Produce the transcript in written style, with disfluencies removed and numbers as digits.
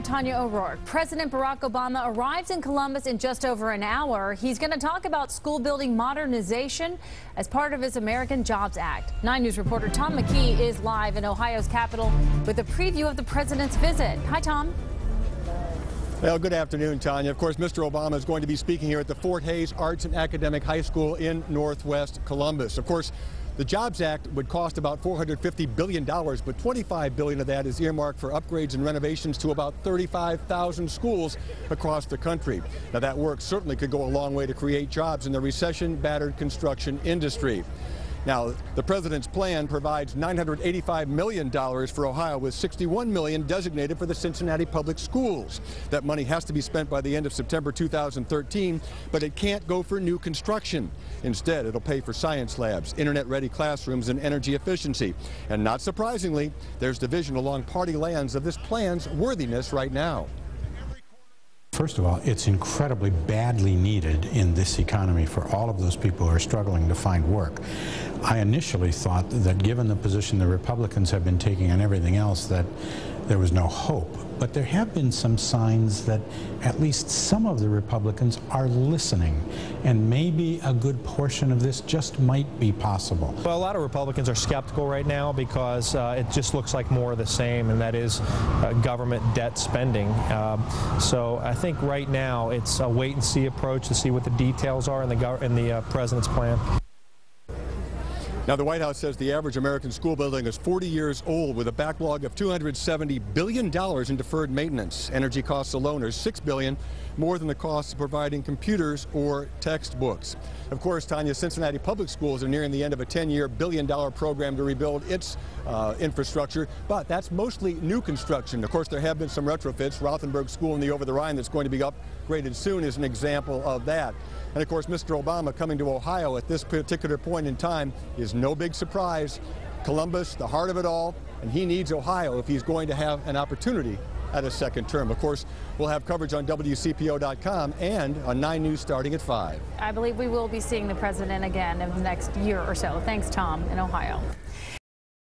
Tanya O'Rourke. President Barack Obama arrives in Columbus in just over an hour. He's going to talk about school building modernization as part of his American Jobs Act. 9 News reporter Tom McKee is live in Ohio's Capitol with a preview of the president's visit. Hi, Tom. Well, good afternoon, Tanya. Of course, Mr. Obama is going to be speaking here at the Fort Hays Arts and Academic High School in Northwest Columbus. Of course, the Jobs Act would cost about $450 billion, but $25 billion of that is earmarked for upgrades and renovations to about 35,000 schools across the country. Now, that work certainly could go a long way to create jobs in the recession-battered construction industry. Now, the president's plan provides $985 million for Ohio, with $61 million designated for the Cincinnati Public Schools. That money has to be spent by the end of September 2013, but it can't go for new construction. Instead, it'll pay for science labs, internet-ready classrooms, and energy efficiency. And not surprisingly, there's division along party lines of this plan's worthiness right now. First of all, it's incredibly badly needed in this economy for all of those people who are struggling to find work. I initially thought that given the position the Republicans have been taking on everything else, that there was no hope. But there have been some signs that at least some of the Republicans are listening, and maybe a good portion of this just might be possible. Well, a lot of Republicans are skeptical right now because it just looks like more of the same, and that is government debt spending. So I think right now it's a wait-and-see approach to see what the details are in the president's plan. Now, the White House says the average American school building is 40 years old, with a backlog of $270 billion in deferred maintenance. Energy costs alone are $6 billion, more than the cost of providing computers or textbooks. Of course, Tanya, Cincinnati Public Schools are nearing the end of a 10-year, billion-dollar program to rebuild its infrastructure, but that's mostly new construction. Of course, there have been some retrofits. Rothenberg School in the Over-the-Rhine that's going to be upgraded soon is an example of that. And of course, Mr. Obama coming to Ohio at this particular point in time is no big surprise. Columbus, the heart of it all, and he needs Ohio if he's going to have an opportunity at a second term. Of course, we'll have coverage on WCPO.com and on 9 News starting at 5. I believe we will be seeing the president again in the next year or so. Thanks, Tom, in Ohio.